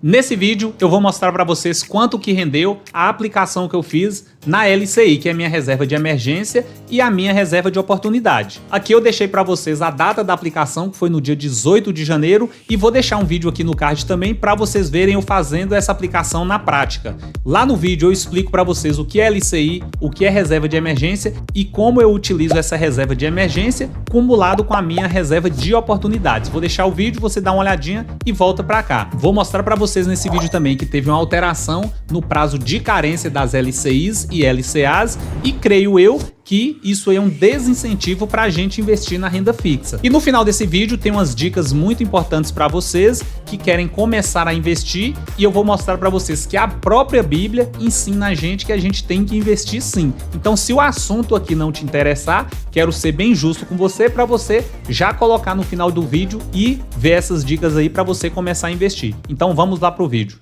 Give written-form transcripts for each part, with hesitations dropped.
Nesse vídeo eu vou mostrar para vocês quanto que rendeu a aplicação que eu fiz na LCI, que é a minha reserva de emergência e a minha reserva de oportunidade. Aqui eu deixei para vocês a data da aplicação, que foi no dia 18 de janeiro, e vou deixar um vídeo aqui no card também para vocês verem eu fazendo essa aplicação na prática. Lá no vídeo eu explico para vocês o que é LCI, o que é reserva de emergência e como eu utilizo essa reserva de emergência cumulado com a minha reserva de oportunidades. Vou deixar o vídeo, você dá uma olhadinha e volta para cá. Vou mostrar para vocês nesse vídeo também que teve uma alteração no prazo de carência das LCIs e LCAs e creio eu que isso é um desincentivo para a gente investir na renda fixa. E no final desse vídeo tem umas dicas muito importantes para vocês que querem começar a investir e eu vou mostrar para vocês que a própria Bíblia ensina a gente que a gente tem que investir sim. Então se o assunto aqui não te interessar, quero ser bem justo com você para você já colocar no final do vídeo e ver essas dicas aí para você começar a investir. Então vamos lá pro vídeo.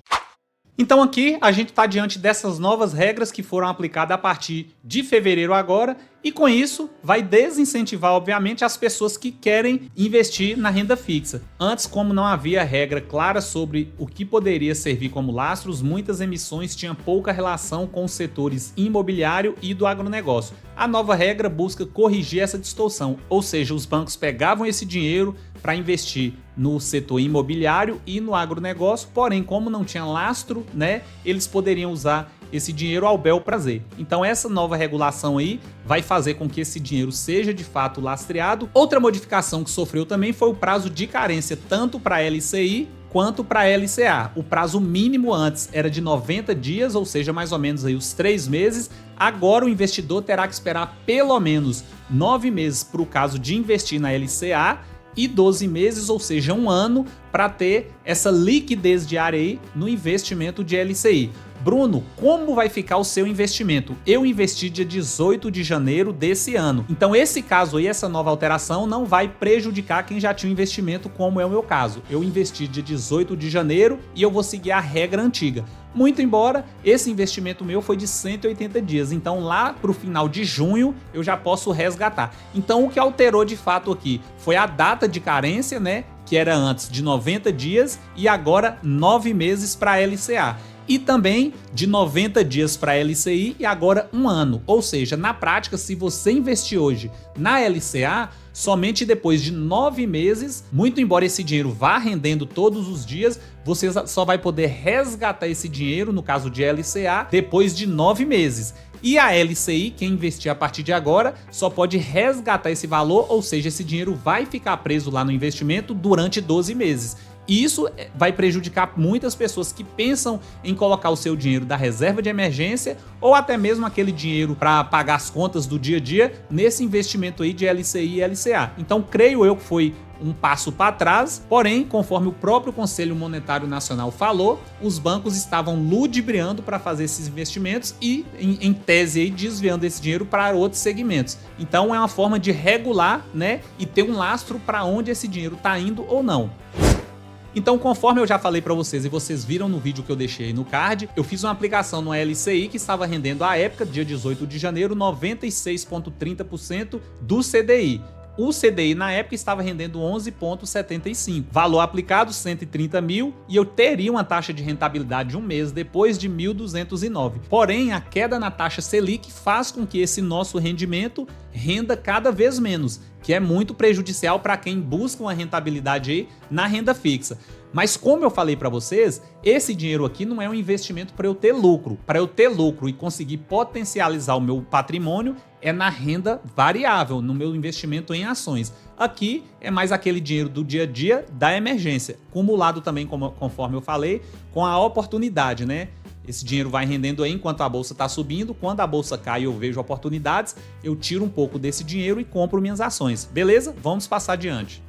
Então aqui a gente está diante dessas novas regras que foram aplicadas a partir de fevereiro agora e com isso vai desincentivar obviamente as pessoas que querem investir na renda fixa. Antes, como não havia regra clara sobre o que poderia servir como lastros, muitas emissões tinham pouca relação com os setores imobiliário e do agronegócio. A nova regra busca corrigir essa distorção, ou seja, os bancos pegavam esse dinheiro para investir no setor imobiliário e no agronegócio, porém, como não tinha lastro, né, eles poderiam usar esse dinheiro ao bel prazer. Então essa nova regulação aí vai fazer com que esse dinheiro seja de fato lastreado. Outra modificação que sofreu também foi o prazo de carência, tanto para a LCI quanto para a LCA. O prazo mínimo antes era de 90 dias, ou seja, mais ou menos aí os 3 meses. Agora o investidor terá que esperar pelo menos 9 meses para o caso de investir na LCA e 12 meses, ou seja, 1 ano, para ter essa liquidez diária aí no investimento de LCI. Bruno, como vai ficar o seu investimento? Eu investi dia 18 de janeiro desse ano. Então esse caso aí, essa nova alteração não vai prejudicar quem já tinha um investimento, como é o meu caso. Eu investi dia 18 de janeiro e eu vou seguir a regra antiga. Muito embora esse investimento meu foi de 180 dias, então lá para o final de junho eu já posso resgatar. Então o que alterou de fato aqui foi a data de carência, né, que era antes de 90 dias e agora 9 meses para a LCA. E também de 90 dias para a LCI e agora 1 ano. Ou seja, na prática, se você investir hoje na LCA, somente depois de 9 meses, muito embora esse dinheiro vá rendendo todos os dias, você só vai poder resgatar esse dinheiro, no caso de LCA, depois de 9 meses. E a LCI, quem investir a partir de agora, só pode resgatar esse valor, ou seja, esse dinheiro vai ficar preso lá no investimento durante 12 meses. E isso vai prejudicar muitas pessoas que pensam em colocar o seu dinheiro da reserva de emergência ou até mesmo aquele dinheiro para pagar as contas do dia a dia nesse investimento aí de LCI e LCA. Então, creio eu que foi um passo para trás, porém, conforme o próprio Conselho Monetário Nacional falou, os bancos estavam ludibriando para fazer esses investimentos e, em tese, aí, desviando esse dinheiro para outros segmentos. Então, é uma forma de regular, né, e ter um lastro para onde esse dinheiro está indo ou não. Então, conforme eu já falei para vocês e vocês viram no vídeo que eu deixei aí no card, eu fiz uma aplicação no LCI que estava rendendo à época, dia 18 de janeiro, 96,30% do CDI. O CDI na época estava rendendo 11,75. Valor aplicado 130 mil e eu teria uma taxa de rentabilidade de 1 mês depois de 1.209. Porém, a queda na taxa Selic faz com que esse nosso rendimento renda cada vez menos, que é muito prejudicial para quem busca uma rentabilidade aí na renda fixa. Mas como eu falei para vocês, esse dinheiro aqui não é um investimento para eu ter lucro. Para eu ter lucro e conseguir potencializar o meu patrimônio é na renda variável, no meu investimento em ações. Aqui é mais aquele dinheiro do dia a dia da emergência, acumulado também, conforme eu falei, com a oportunidade, né? Esse dinheiro vai rendendo aí enquanto a bolsa está subindo. Quando a bolsa cai e eu vejo oportunidades, eu tiro um pouco desse dinheiro e compro minhas ações. Beleza? Vamos passar adiante.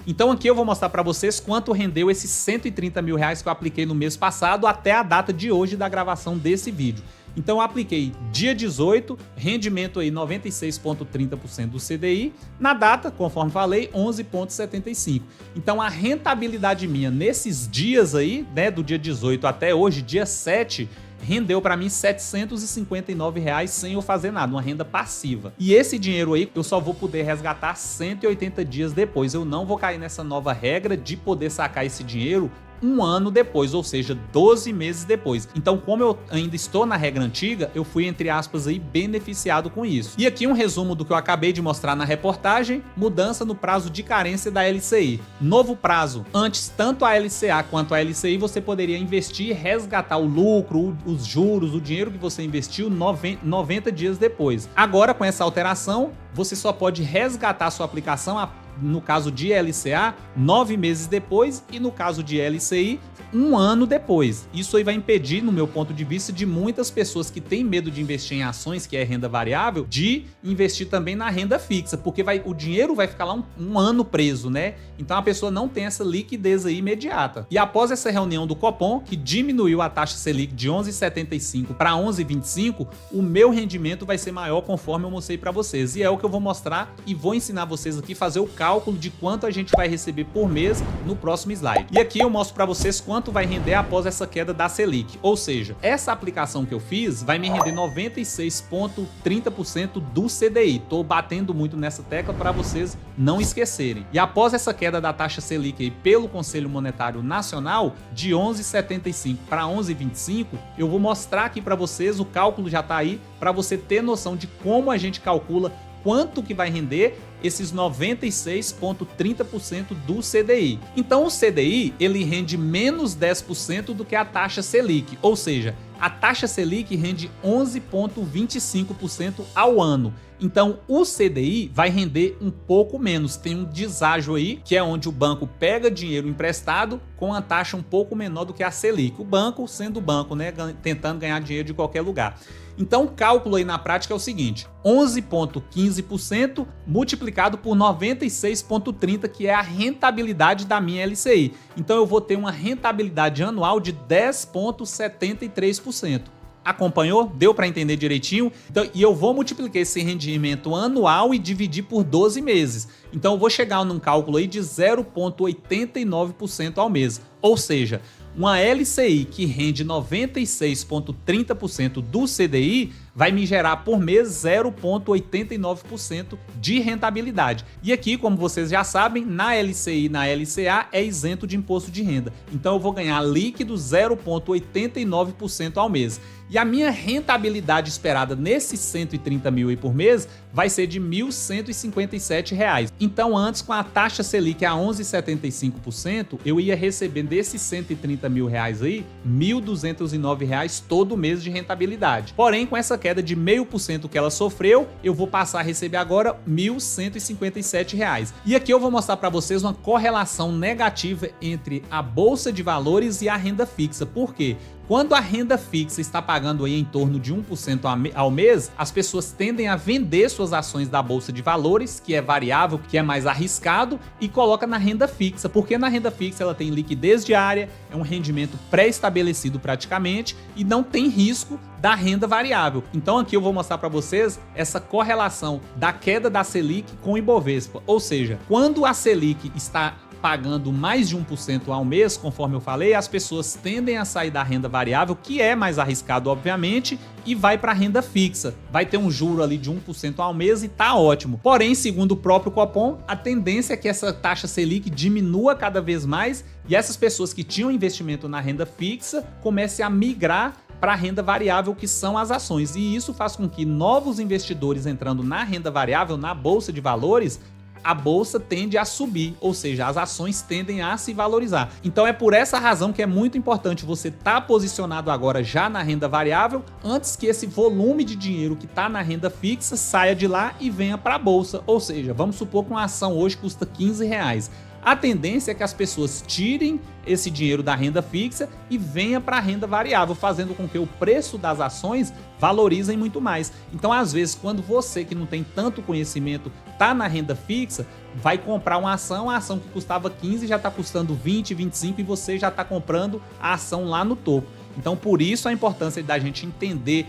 Então aqui eu vou mostrar para vocês quanto rendeu esses 130 mil reais que eu apliquei no mês passado até a data de hoje da gravação desse vídeo. Então eu apliquei dia 18, rendimento aí 96,30% do CDI, na data, conforme falei, 11,75. Então a rentabilidade minha nesses dias aí, né, do dia 18 até hoje, dia 7, rendeu para mim R$ 759 sem eu fazer nada, uma renda passiva. E esse dinheiro aí eu só vou poder resgatar 180 dias depois. Eu não vou cair nessa nova regra de poder sacar esse dinheiro um ano depois, ou seja, 12 meses depois. Então, como eu ainda estou na regra antiga, eu fui, entre aspas, aí, beneficiado com isso. E aqui um resumo do que eu acabei de mostrar na reportagem: mudança no prazo de carência da LCI. Novo prazo: antes, tanto a LCA quanto a LCI você poderia investir e resgatar o lucro, os juros, o dinheiro que você investiu 90 dias depois. Agora, com essa alteração, você só pode resgatar sua aplicação, no caso de LCA, 9 meses depois, e no caso de LCI, um ano depois. Isso aí vai impedir, no meu ponto de vista, de muitas pessoas que têm medo de investir em ações, que é renda variável, de investir também na renda fixa, porque o dinheiro vai ficar lá um ano preso, né? Então a pessoa não tem essa liquidez aí imediata. E após essa reunião do Copom, que diminuiu a taxa Selic de 11,75 para 11,25, o meu rendimento vai ser maior, conforme eu mostrei para vocês. E é o que eu vou mostrar e vou ensinar vocês aqui a fazer o cálculo de quanto a gente vai receber por mês no próximo slide. E aqui eu mostro para vocês quanto vai render após essa queda da Selic. Ou seja, essa aplicação que eu fiz vai me render 96,30% do CDI. Tô batendo muito nessa tecla para vocês não esquecerem. E após essa queda da taxa Selic aí pelo Conselho Monetário Nacional de 11,75 para 11,25, eu vou mostrar aqui para vocês, o cálculo já tá aí para você ter noção de como a gente calcula quanto que vai render esses 96,30% do CDI. Então o CDI, ele rende menos 10% do que a taxa Selic, ou seja, a taxa Selic rende 11,25% ao ano. Então o CDI vai render um pouco menos, tem um deságio aí, que é onde o banco pega dinheiro emprestado com a taxa um pouco menor do que a Selic. O banco sendo banco, né, tentando ganhar dinheiro de qualquer lugar. Então o cálculo aí na prática é o seguinte: 11,15% multiplicado por 96,30%, que é a rentabilidade da minha LCI. Então eu vou ter uma rentabilidade anual de 10,73%. Acompanhou? Deu para entender direitinho? Então, e eu vou multiplicar esse rendimento anual e dividir por 12 meses. Então eu vou chegar num cálculo aí de 0,89% ao mês. Ou seja, uma LCI que rende 96,30% do CDI vai me gerar por mês 0,89% de rentabilidade. E aqui, como vocês já sabem, na LCI e na LCA é isento de imposto de renda. Então eu vou ganhar líquido 0,89% ao mês. E a minha rentabilidade esperada nesses 130 mil aí por mês vai ser de R$ 1.157. Então antes, com a taxa Selic a 11,75%, eu ia receber desses 130 mil reais aí, R$ 1.209 todo mês de rentabilidade. Porém, com essa queda de 0,5% que ela sofreu, eu vou passar a receber agora R$ 1.157. E aqui eu vou mostrar para vocês uma correlação negativa entre a Bolsa de Valores e a renda fixa. Por quê? Quando a renda fixa está pagando aí em torno de 1% ao mês, as pessoas tendem a vender suas ações da Bolsa de Valores, que é variável, que é mais arriscado, e coloca na renda fixa, porque na renda fixa ela tem liquidez diária, é um rendimento pré-estabelecido praticamente e não tem risco da renda variável. Então aqui eu vou mostrar para vocês essa correlação da queda da Selic com o Ibovespa, ou seja, quando a Selic está pagando mais de 1% ao mês, conforme eu falei, as pessoas tendem a sair da renda variável, que é mais arriscado, obviamente, e vai para a renda fixa. Vai ter um juro ali de 1% ao mês e tá ótimo. Porém, segundo o próprio Copom, a tendência é que essa taxa Selic diminua cada vez mais e essas pessoas que tinham investimento na renda fixa comecem a migrar para a renda variável, que são as ações. E isso faz com que novos investidores entrando na renda variável, na Bolsa de Valores, a bolsa tende a subir, ou seja, as ações tendem a se valorizar. Então é por essa razão que é muito importante você estar posicionado agora já na renda variável, antes que esse volume de dinheiro que está na renda fixa saia de lá e venha para a bolsa. Ou seja, vamos supor que uma ação hoje custa R$15. A tendência é que as pessoas tirem esse dinheiro da renda fixa e venha para a renda variável, fazendo com que o preço das ações valorizem muito mais. Então, às vezes, quando você que não tem tanto conhecimento está na renda fixa, vai comprar uma ação, a ação que custava 15 já está custando 20, 25 e você já está comprando a ação lá no topo. Então, por isso a importância da gente entender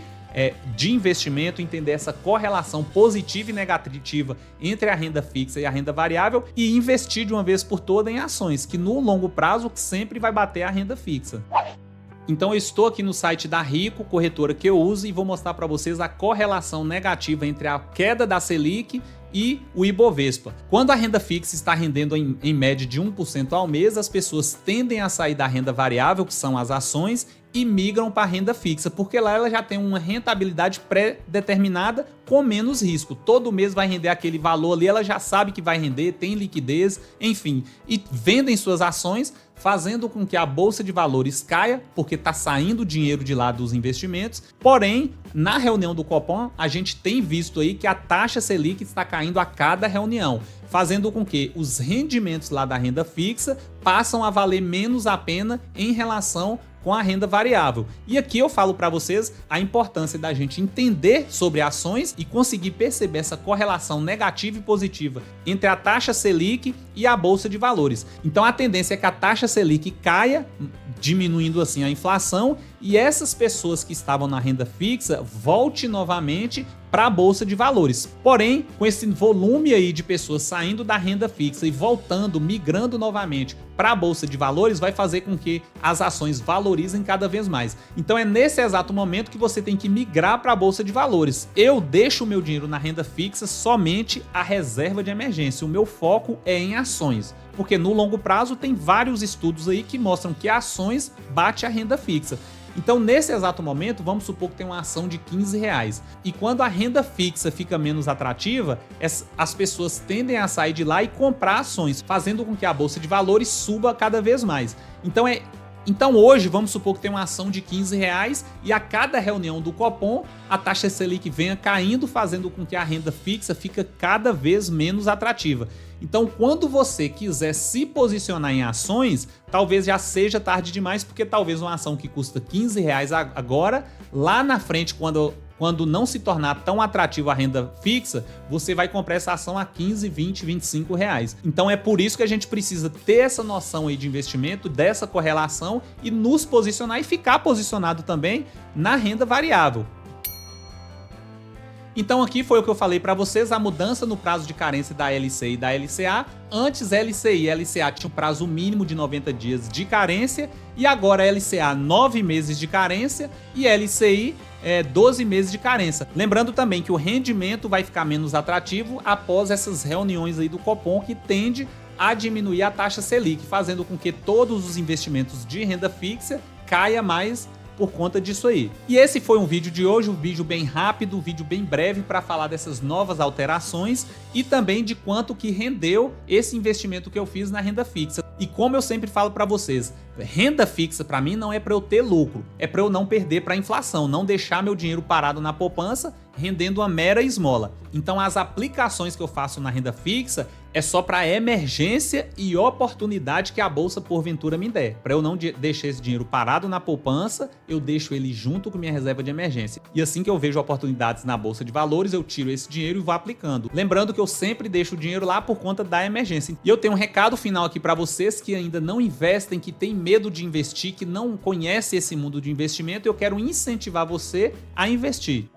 de investimento, entender essa correlação positiva e negativa entre a renda fixa e a renda variável e investir de uma vez por todas em ações, que no longo prazo sempre vai bater a renda fixa. Então eu estou aqui no site da Rico, corretora que eu uso, e vou mostrar para vocês a correlação negativa entre a queda da Selic e o Ibovespa. Quando a renda fixa está rendendo em média de 1% ao mês, as pessoas tendem a sair da renda variável, que são as ações, e migram para a renda fixa, porque lá ela já tem uma rentabilidade pré-determinada com menos risco. Todo mês vai render aquele valor ali, ela já sabe que vai render, tem liquidez, enfim. E vendem suas ações, fazendo com que a bolsa de valores caia, porque está saindo dinheiro de lá dos investimentos. Porém, na reunião do Copom, a gente tem visto aí que a taxa Selic está caindo a cada reunião, fazendo com que os rendimentos lá da renda fixa passam a valer menos a pena em relação com a renda variável. E aqui eu falo para vocês a importância da gente entender sobre ações e conseguir perceber essa correlação negativa e positiva entre a taxa Selic e a bolsa de valores. Então a tendência é que a taxa Selic caia, diminuindo assim a inflação, e essas pessoas que estavam na renda fixa volte novamente para a bolsa de valores. Porém, com esse volume aí de pessoas saindo da renda fixa e voltando, migrando novamente para a bolsa de valores, vai fazer com que as ações valorizem cada vez mais. Então é nesse exato momento que você tem que migrar para a bolsa de valores. Eu deixo o meu dinheiro na renda fixa somente a reserva de emergência. O meu foco é em ações, porque no longo prazo tem vários estudos aí que mostram que ações bate a renda fixa. Então, nesse exato momento, vamos supor que tem uma ação de R$15. E quando a renda fixa fica menos atrativa, as pessoas tendem a sair de lá e comprar ações, fazendo com que a bolsa de valores suba cada vez mais. Então hoje, vamos supor que tem uma ação de R$15 e a cada reunião do Copom, a taxa Selic venha caindo, fazendo com que a renda fixa fique cada vez menos atrativa. Então, quando você quiser se posicionar em ações, talvez já seja tarde demais, porque talvez uma ação que custa R$15 agora, lá na frente, quando não se tornar tão atrativo a renda fixa, você vai comprar essa ação a 15, 20, 25 reais. Então é por isso que a gente precisa ter essa noção aí de investimento, dessa correlação e nos posicionar e ficar posicionado também na renda variável. Então aqui foi o que eu falei para vocês, a mudança no prazo de carência da LCI e da LCA. Antes LCI e LCA tinha um prazo mínimo de 90 dias de carência e agora LCA 9 meses de carência e LCI 12 meses de carência. Lembrando também que o rendimento vai ficar menos atrativo após essas reuniões aí do Copom, que tende a diminuir a taxa Selic, fazendo com que todos os investimentos de renda fixa caia mais por conta disso aí. E esse foi um vídeo de hoje, um vídeo bem rápido, um vídeo bem breve para falar dessas novas alterações e também de quanto que rendeu esse investimento que eu fiz na renda fixa. E como eu sempre falo para vocês, renda fixa para mim não é para eu ter lucro, é para eu não perder para a inflação, não deixar meu dinheiro parado na poupança rendendo uma mera esmola. Então as aplicações que eu faço na renda fixa é só para emergência e oportunidade que a bolsa porventura me der. Para eu não deixar esse dinheiro parado na poupança, eu deixo ele junto com minha reserva de emergência. E assim que eu vejo oportunidades na bolsa de valores, eu tiro esse dinheiro e vou aplicando. Lembrando que eu sempre deixo o dinheiro lá por conta da emergência. E eu tenho um recado final aqui para vocês que ainda não investem, que têm medo de investir, que não conhecem esse mundo de investimento. Eu quero incentivar você a investir.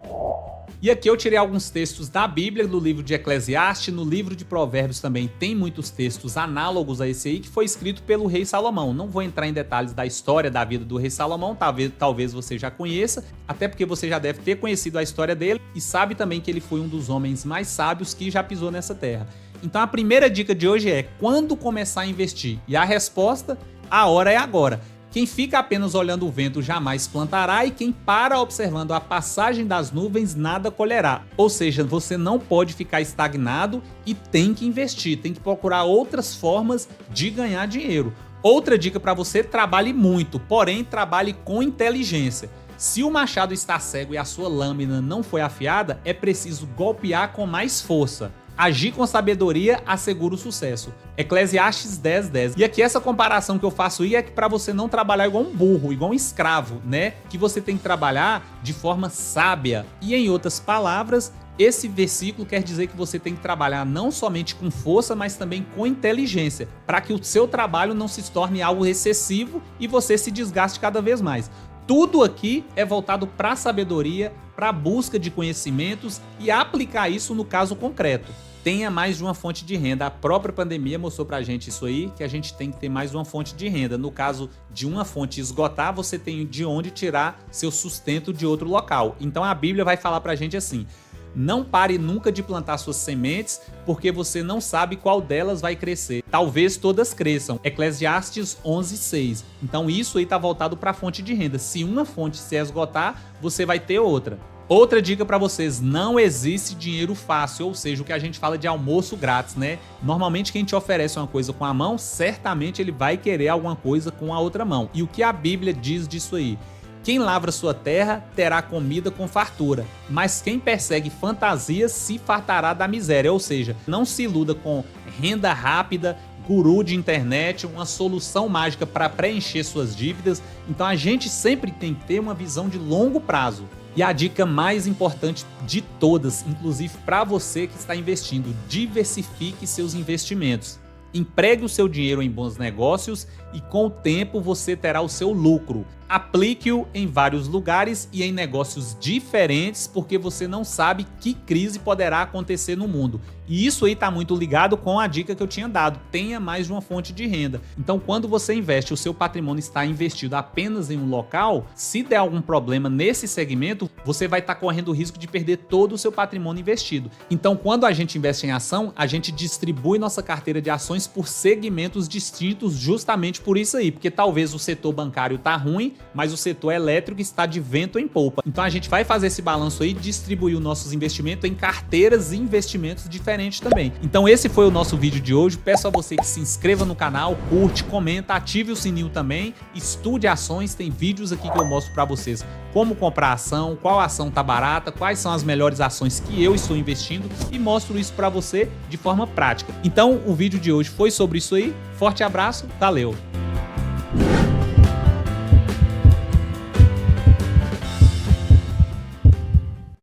E aqui eu tirei alguns textos da Bíblia, do livro de Eclesiastes, no livro de Provérbios também tem muitos textos análogos a esse aí, que foi escrito pelo rei Salomão. Não vou entrar em detalhes da história da vida do rei Salomão, talvez você já conheça, até porque você já deve ter conhecido a história dele e sabe também que ele foi um dos homens mais sábios que já pisou nessa terra. Então a primeira dica de hoje é: quando começar a investir? E a resposta, a hora é agora. Quem fica apenas olhando o vento jamais plantará, e quem para observando a passagem das nuvens nada colherá. Ou seja, você não pode ficar estagnado e tem que investir, tem que procurar outras formas de ganhar dinheiro. Outra dica para você: trabalhe muito, porém trabalhe com inteligência. Se o machado está cego e a sua lâmina não foi afiada, é preciso golpear com mais força. Agir com sabedoria assegura o sucesso. Eclesiastes 10:10. E aqui essa comparação que eu faço aí é que para você não trabalhar igual um burro, igual um escravo, né? Que você tem que trabalhar de forma sábia. E em outras palavras, esse versículo quer dizer que você tem que trabalhar não somente com força, mas também com inteligência, para que o seu trabalho não se torne algo excessivo e você se desgaste cada vez mais. Tudo aqui é voltado para a sabedoria, para a busca de conhecimentos e aplicar isso no caso concreto. Tenha mais de uma fonte de renda. A própria pandemia mostrou pra gente isso aí, que a gente tem que ter mais uma fonte de renda. No caso de uma fonte esgotar, você tem de onde tirar seu sustento de outro local. Então a Bíblia vai falar pra gente assim: Não pare nunca de plantar suas sementes, porque você não sabe qual delas vai crescer. Talvez todas cresçam. Eclesiastes 11:6. Então isso aí está voltado para a fonte de renda. Se uma fonte se esgotar, você vai ter outra. Outra dica para vocês, não existe dinheiro fácil, ou seja, o que a gente fala de almoço grátis, né? Normalmente quem te oferece uma coisa com a mão, certamente ele vai querer alguma coisa com a outra mão. E o que a Bíblia diz disso aí? Quem lavra sua terra terá comida com fartura, mas quem persegue fantasias se fartará da miséria, ou seja, não se iluda com renda rápida, guru de internet, uma solução mágica para preencher suas dívidas. Então a gente sempre tem que ter uma visão de longo prazo. E a dica mais importante de todas, inclusive para você que está investindo, diversifique seus investimentos. Empregue o seu dinheiro em bons negócios e com o tempo você terá o seu lucro. Aplique-o em vários lugares e em negócios diferentes, porque você não sabe que crise poderá acontecer no mundo. E isso aí está muito ligado com a dica que eu tinha dado, tenha mais de uma fonte de renda. Então quando você investe, o seu patrimônio está investido apenas em um local, se der algum problema nesse segmento, você vai estar correndo o risco de perder todo o seu patrimônio investido. Então quando a gente investe em ação, a gente distribui nossa carteira de ações por segmentos distintos, justamente por isso aí, porque talvez o setor bancário tá ruim, mas o setor elétrico está de vento em popa. Então a gente vai fazer esse balanço aí e distribuir os nossos investimentos em carteiras e investimentos diferentes também. Então esse foi o nosso vídeo de hoje. Peço a você que se inscreva no canal, curte, comenta, ative o sininho também, estude ações, tem vídeos aqui que eu mostro para vocês como comprar ação, qual ação tá barata, quais são as melhores ações que eu estou investindo e mostro isso para você de forma prática. Então o vídeo de hoje foi sobre isso aí. Forte abraço, valeu!